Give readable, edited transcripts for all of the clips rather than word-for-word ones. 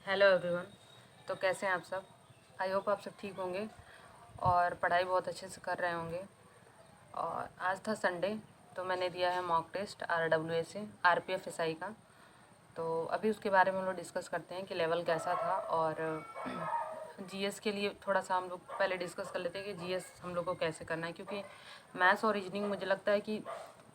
Hello everyone. तो कैसे हैं आप सब? आई होप आप सब ठीक होंगे और पढ़ाई बहुत अच्छे से कर रहे होंगे। और आज था संडे, तो मैंने दिया है mock test RWA RPF SI का। तो अभी उसके बारे में हम लोग डिस्कस करते हैं कि लेवल कैसा था। और जीएस के लिए थोड़ा सा हम लोग पहले डिस्कस कर लेते हैं कि जीएस हम लोग को कैसे करना है, क्योंकि मैथ्स और रीजनिंग मुझे लगता है कि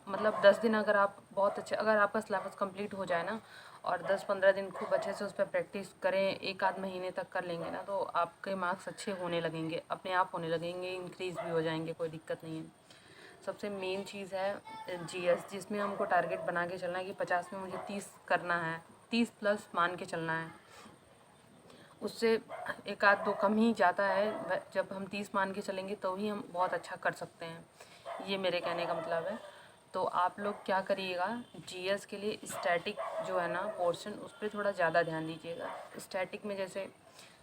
मतलब 10 दिन अगर आप बहुत अच्छे, अगर आपका सिलेबस कंप्लीट हो जाए ना और 10-15 दिन खूब अच्छे से उस पर प्रैक्टिस करें, एक आध महीने तक कर लेंगे ना, तो आपके मार्क्स अच्छे होने लगेंगे, अपने आप होने लगेंगे, इंक्रीज़ भी हो जाएंगे, कोई दिक्कत नहीं है। सबसे मेन चीज़ है जीएस, जिसमें हमको टारगेट बना के चलना है कि 50 में मुझे 30 करना है, 30 प्लस मान के चलना है। उससे एक आध दो कम ही जाता है, जब हम 30 मान के चलेंगे तो ही हम बहुत अच्छा कर सकते हैं। ये मेरे कहने का मतलब है। तो आप लोग क्या करिएगा, जीएस के लिए स्टैटिक जो है ना पोर्शन, उस पर थोड़ा ज़्यादा ध्यान दीजिएगा। स्टैटिक में जैसे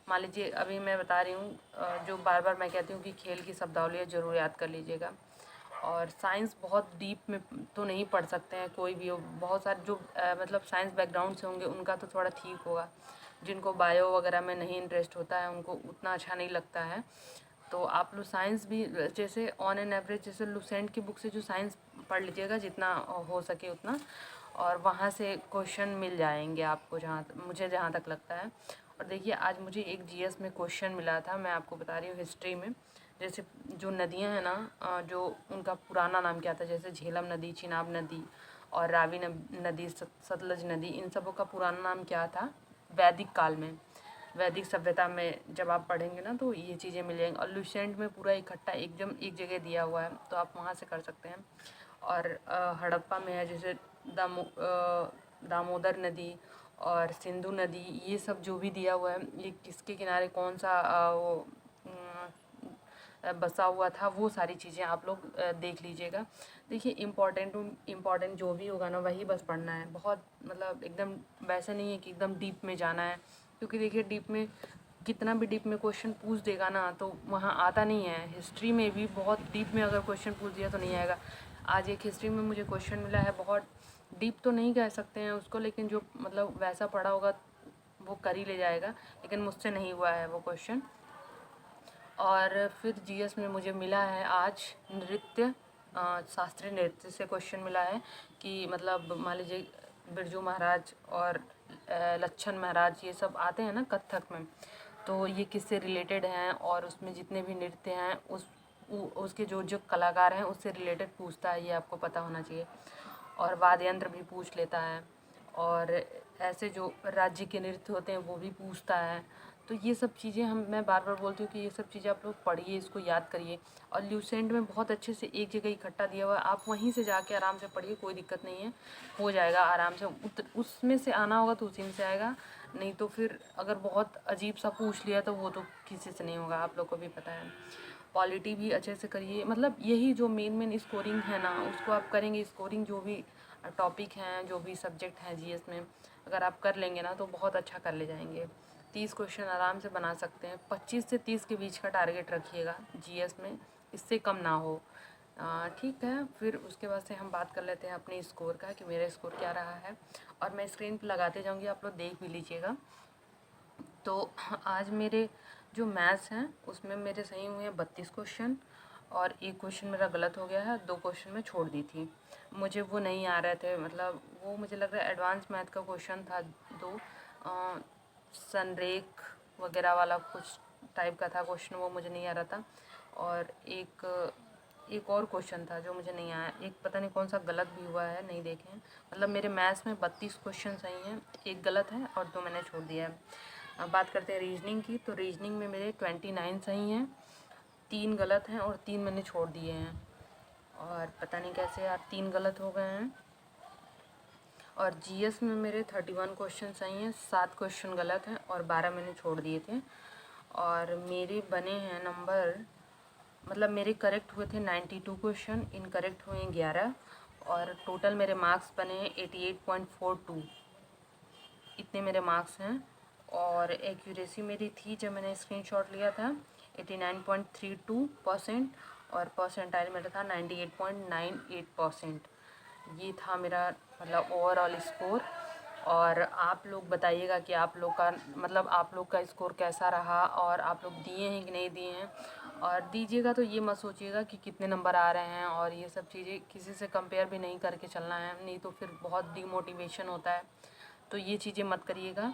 मान लीजिए अभी मैं बता रही हूँ, जो बार बार मैं कहती हूँ कि खेल की शब्दावली ज़रूर याद कर लीजिएगा। और साइंस बहुत डीप में तो नहीं पढ़ सकते हैं, कोई भी हो, बहुत सारे जो मतलब साइंस बैकग्राउंड से होंगे उनका तो थोड़ा ठीक होगा। जिनको बायो वगैरह में नहीं इंटरेस्ट होता है उनको उतना अच्छा नहीं लगता है। तो आप लोग साइंस भी जैसे ऑन एन एवरेज जैसे लुसेंट की बुक से जो साइंस पढ़ लीजिएगा जितना हो सके उतना, और वहाँ से क्वेश्चन मिल जाएंगे आपको, जहाँ तक लगता है। और देखिए आज मुझे एक जीएस में क्वेश्चन मिला था, मैं आपको बता रही हूँ हिस्ट्री में। जैसे जो नदियाँ हैं ना, जो उनका पुराना नाम क्या था, जैसे झेलम नदी, चिनाब नदी और रावी नदी, सतलज नदी, इन सबों का पुराना नाम क्या था वैदिक काल में। वैदिक सभ्यता में जब आप पढ़ेंगे ना तो ये चीज़ें मिल जाएंगी। और लुसेंट में पूरा इकट्ठा एकदम एक जगह दिया हुआ है, तो आप वहाँ से कर सकते हैं। और हड़प्पा में है जैसे दामोदर नदी और सिंधु नदी, ये सब जो भी दिया हुआ है, ये किसके किनारे कौन सा बसा हुआ था, वो सारी चीज़ें आप लोग देख लीजिएगा। देखिए इम्पॉर्टेंट जो भी होगा ना वही बस पढ़ना है, बहुत मतलब एकदम वैसे नहीं है कि एकदम डीप में जाना है। क्योंकि देखिए डीप में कितना भी डीप में क्वेश्चन पूछ देगा ना तो वहाँ आता नहीं है। हिस्ट्री में भी बहुत डीप में अगर क्वेश्चन पूछ दिया तो नहीं आएगा। आज एक हिस्ट्री में मुझे क्वेश्चन मिला है, बहुत डीप तो नहीं कह सकते हैं उसको, लेकिन जो मतलब वैसा पढ़ा होगा वो कर ही ले जाएगा, लेकिन मुझसे नहीं हुआ है वो क्वेश्चन। और फिर जीएस में मुझे मिला है आज नृत्य, शास्त्रीय नृत्य से क्वेश्चन मिला है कि मतलब मान लीजिए बिरजू महाराज और लच्छन महाराज ये सब आते हैं ना कथक में, तो ये किससे रिलेटेड हैं, और उसमें जितने भी नृत्य हैं उसके जो जो कलाकार हैं उससे रिलेटेड पूछता है, ये आपको पता होना चाहिए। और वाद्य यंत्र भी पूछ लेता है, और ऐसे जो राज्य के नृत्य होते हैं वो भी पूछता है। तो ये सब चीज़ें मैं बार बार बोलती हूँ कि ये सब चीज़ें आप लोग पढ़िए, इसको याद करिए। और ल्यूसेंट में बहुत अच्छे से एक जगह इकट्ठा दिया हुआ है, आप वहीं से जाके आराम से पढ़िए, कोई दिक्कत नहीं है, हो जाएगा आराम से। उसमें से आना होगा तो उसी में से आएगा, नहीं तो फिर अगर बहुत अजीब सा पूछ लिया तो वो तो किसी से नहीं होगा, आप लोग को भी पता है। पॉलिटी भी अच्छे से करिए, मतलब यही जो मेन स्कोरिंग है ना उसको आप करेंगे। स्कोरिंग जो भी टॉपिक हैं, जो भी सब्जेक्ट हैं जीएस में, अगर आप कर लेंगे ना तो बहुत अच्छा कर ले जाएंगे। 30 क्वेश्चन आराम से बना सकते हैं। 25 से 30 के बीच का टारगेट रखिएगा जीएस में, इससे कम ना हो। ठीक है, फिर उसके बाद से हम बात कर लेते हैं अपने स्कोर का कि मेरा स्कोर क्या रहा है। और मैं स्क्रीन पर लगाते जाऊँगी, आप लोग देख भी लीजिएगा। तो आज मेरे जो मैथ्स हैं उसमें मेरे सही हुए हैं 32 क्वेश्चन, और एक क्वेश्चन मेरा गलत हो गया है, 2 क्वेश्चन मैं छोड़ दी थी, मुझे वो नहीं आ रहे थे। मतलब वो मुझे लग रहा है एडवांस मैथ का क्वेश्चन था, 2 संरेख वगैरह वाला कुछ टाइप का था क्वेश्चन, वो मुझे नहीं आ रहा था। और एक और क्वेश्चन था जो मुझे नहीं आया, एक पता नहीं कौन सा गलत भी हुआ है, नहीं देखे हैं। मतलब मेरे मैथ्स में 32 क्वेश्चन सही हैं, एक गलत है और 2 मैंने छोड़ दिया है। अब बात करते हैं रीजनिंग की। तो रीजनिंग में मेरे 29 सही हैं, 3 गलत हैं और 3 मैंने छोड़ दिए हैं। और पता नहीं कैसे यार 3 गलत हो गए हैं। और जीएस में मेरे 31 क्वेश्चन सही हैं, 7 क्वेश्चन गलत हैं और 12 मैंने छोड़ दिए थे। और मेरे बने हैं नंबर, मतलब मेरे करेक्ट हुए थे 92 क्वेश्चन, इनकरेक्ट हुए हैं 11, और टोटल मेरे मार्क्स बने हैं 88.42, इतने मेरे मार्क्स हैं। और एक्यूरेसी मेरी थी जब मैंने स्क्रीनशॉट लिया था 89.32%, और परसेंटाइल मेरा था 98.98%। ये था मेरा मतलब ओवरऑल स्कोर। और आप लोग बताइएगा कि आप लोग का मतलब आप लोग का स्कोर कैसा रहा और आप लोग दिए हैं कि नहीं दिए हैं। और दीजिएगा तो ये मत सोचिएगा कि कितने नंबर आ रहे हैं, और ये सब चीज़ें किसी से कंपेयर भी नहीं करके चलना है, नहीं तो फिर बहुत डिमोटिवेशन होता है। तो ये चीज़ें मत करिएगा।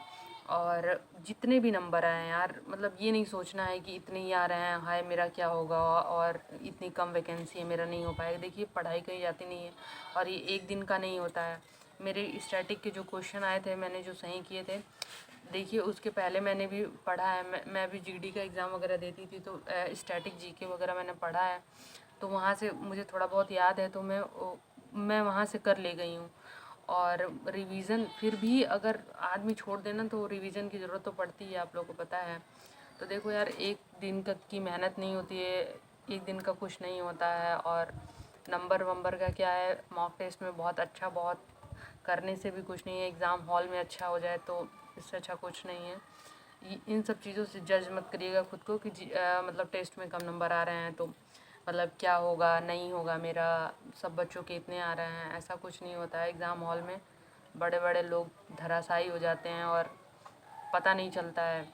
और जितने भी नंबर आए यार, मतलब ये नहीं सोचना है कि इतने ही आ रहे हैं, हाय मेरा क्या होगा, और इतनी कम वैकेंसी है मेरा नहीं हो पाएगा। देखिए पढ़ाई कहीं जाती नहीं है, और ये एक दिन का नहीं होता है। मेरे स्टैटिक के जो क्वेश्चन आए थे मैंने जो सही किए थे, देखिए उसके पहले मैंने भी पढ़ा है, मैं भी जीडी का एग्ज़ाम वगैरह देती थी, तो स्टैटिक जीके वगैरह मैंने पढ़ा है, तो वहाँ से मुझे थोड़ा बहुत याद है, तो मैं वहाँ से कर ले गई हूँ। और रिवीज़न फिर भी अगर आदमी छोड़ देना तो रिवीज़न की ज़रूरत तो पड़ती है, आप लोगों को पता है। तो देखो यार, एक दिन तक की मेहनत नहीं होती है, एक दिन का कुछ नहीं होता है। और नंबर वंबर का क्या है, मॉक टेस्ट में बहुत अच्छा, बहुत करने से भी कुछ नहीं है, एग्ज़ाम हॉल में अच्छा हो जाए तो इससे अच्छा कुछ नहीं है। इन सब चीज़ों से जज मत करिएगा खुद को कि मतलब टेस्ट में कम नंबर आ रहे हैं तो मतलब क्या होगा, नहीं होगा मेरा, सब बच्चों के इतने आ रहे हैं, ऐसा कुछ नहीं होता है। एग्ज़ाम हॉल में बड़े बड़े लोग धराशायी हो जाते हैं और पता नहीं चलता है।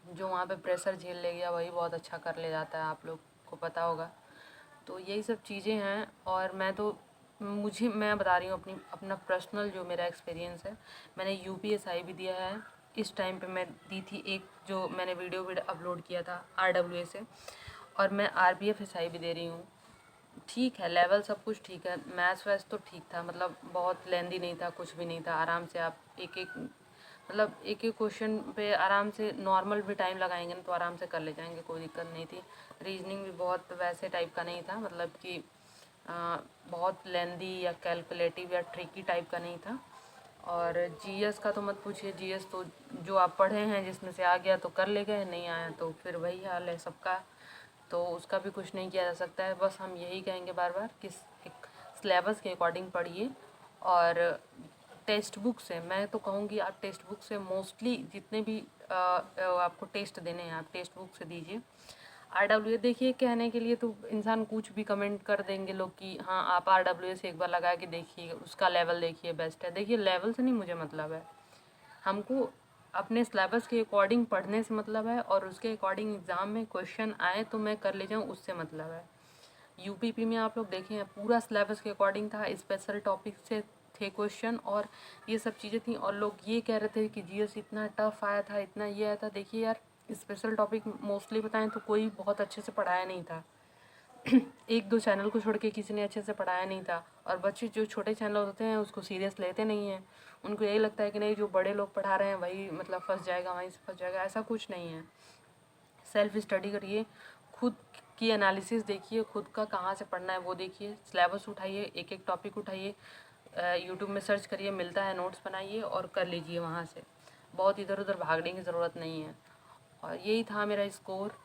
जो वहाँ पे प्रेशर झेल ले गया वही बहुत अच्छा कर ले जाता है, आप लोग को पता होगा। तो यही सब चीज़ें हैं। और मैं बता रही हूँ अपना पर्सनल जो मेरा एक्सपीरियंस है। मैंने यूपीएसआई भी दिया है, इस टाइम पे मैं दी थी एक, जो मैंने वीडियो अपलोड किया था आरडब्ल्यूए से, और मैं आरबीएफएसआई भी दे रही हूँ। ठीक है, लेवल सब कुछ ठीक है, मैथ्स वैथ्स तो ठीक था, मतलब बहुत लेंदी नहीं था, कुछ भी नहीं था, आराम से आप एक एक क्वेश्चन पे आराम से नॉर्मल भी टाइम लगाएंगे ना तो आराम से कर ले जाएंगे, कोई दिक्कत नहीं थी। रीजनिंग भी बहुत वैसे टाइप का नहीं था, मतलब कि बहुत लेंदी या कैलकुलेटिव या ट्रिकी टाइप का नहीं था। और जीएस का तो मत पूछिए, जीएस तो जो आप पढ़े हैं जिसमें से आ गया तो कर ले गए, नहीं आया तो फिर वही हाल है सबका, तो उसका भी कुछ नहीं किया जा सकता है। बस हम यही कहेंगे बार बार कि एक सिलेबस के अकॉर्डिंग पढ़िए। और टेक्स्ट बुक से, मैं तो कहूँगी आप टेक्स्ट बुक से मोस्टली जितने भी आपको टेस्ट देने हैं आप टेक्स्ट बुक से दीजिए। आरडब्ल्यूए देखिए, कहने के लिए तो इंसान कुछ भी कमेंट कर देंगे लोग कि हाँ आप आरडब्ल्यूए से एक बार लगा के देखिए, उसका लेवल देखिए बेस्ट है। देखिए लेवल से नहीं मुझे मतलब है, हमको अपने सिलेबस के अकॉर्डिंग पढ़ने से मतलब है, और उसके अकॉर्डिंग एग्ज़ाम में क्वेश्चन आए तो मैं कर ले जाऊँ उससे मतलब है। यूपीपी में आप लोग देखें पूरा सिलेबस के अकॉर्डिंग था, स्पेशल टॉपिक से थे क्वेश्चन और ये सब चीज़ें थी, और लोग ये कह रहे थे कि जीएस इतना टफ आया था, इतना ये आया था। देखिए यार, स्पेशल टॉपिक मोस्टली बताएं तो कोई बहुत अच्छे से पढ़ाया नहीं था। एक दो चैनल को छोड़ के किसी ने अच्छे से पढ़ाया नहीं था, और बच्चे जो छोटे चैनल होते हैं उसको सीरियस लेते नहीं हैं। उनको यही लगता है कि नहीं जो बड़े लोग पढ़ा रहे हैं वही मतलब फंस जाएगा, वहीं से फंस जाएगा, ऐसा कुछ नहीं है। सेल्फ स्टडी करिए, खुद की एनालिसिस देखिए, खुद का कहाँ से पढ़ना है वो देखिए, सिलेबस उठाइए, एक एक टॉपिक उठाइए, यूट्यूब में सर्च करिए, मिलता है, नोट्स बनाइए और कर लीजिए वहाँ से। बहुत इधर उधर भागने की ज़रूरत नहीं है। और यही था मेरा स्कोर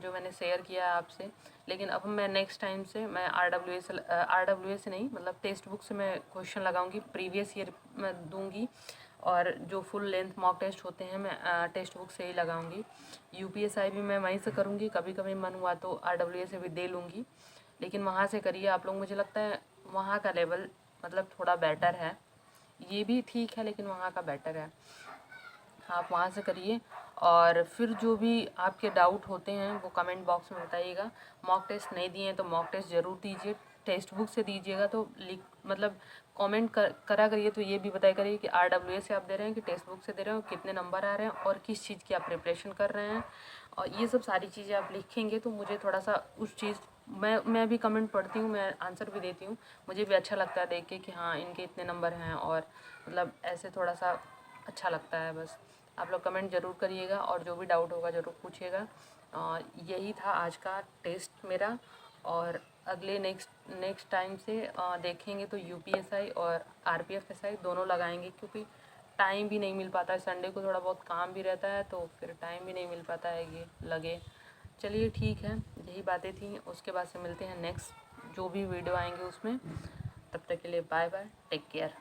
जो मैंने शेयर किया है आपसे। लेकिन अब मैं नेक्स्ट टाइम से मैं आरडब्ल्यूए से नहीं, मतलब टेक्स्ट बुक से मैं क्वेश्चन लगाऊंगी, प्रीवियस ईयर मैं दूंगी, और जो फुल लेंथ मॉक टेस्ट होते हैं मैं टेक्स्ट बुक से ही लगाऊंगी। यूपीएसआई भी मैं वहीं से करूंगी, कभी कभी मन हुआ तो आरडब्ल्यूए से भी दे लूँगी, लेकिन वहाँ से करिए आप लोग। मुझे लगता है वहाँ का लेवल मतलब थोड़ा बेटर है, ये भी ठीक है लेकिन वहाँ का बेटर है, आप वहाँ से करिए। और फिर जो भी आपके डाउट होते हैं वो कमेंट बॉक्स में बताइएगा। मॉक टेस्ट नहीं दिए हैं तो मॉक टेस्ट ज़रूर दीजिए, टेक्स्ट बुक से दीजिएगा तो मतलब कमेंट करा करिए, तो ये भी बताया करिए कि आरडब्ल्यूए से आप दे रहे हैं कि टेक्स्ट बुक से दे रहे हो, कितने नंबर आ रहे हैं और किस चीज़ की आप प्रिपरेशन कर रहे हैं। और ये सब सारी चीज़ें आप लिखेंगे तो मुझे थोड़ा सा उस चीज़, मैं भी कमेंट पढ़ती हूँ, मैं आंसर भी देती हूँ, मुझे भी अच्छा लगता है देख के कि हाँ इनके इतने नंबर हैं, और मतलब ऐसे थोड़ा सा अच्छा लगता है। बस आप लोग कमेंट ज़रूर करिएगा और जो भी डाउट होगा ज़रूर पूछिएगा। यही था आज का टेस्ट मेरा, और अगले नेक्स्ट टाइम से देखेंगे तो यूपीएसआई और आरपीएफएसआई दोनों लगाएंगे, क्योंकि टाइम भी नहीं मिल पाता है, संडे को थोड़ा बहुत काम भी रहता है तो फिर टाइम भी नहीं मिल पाता है ये लगे। चलिए ठीक है, यही बातें थी, उसके बाद से मिलते हैं नेक्स्ट जो भी वीडियो आएंगे उसमें। तब तक के लिए बाय बाय, टेक केयर।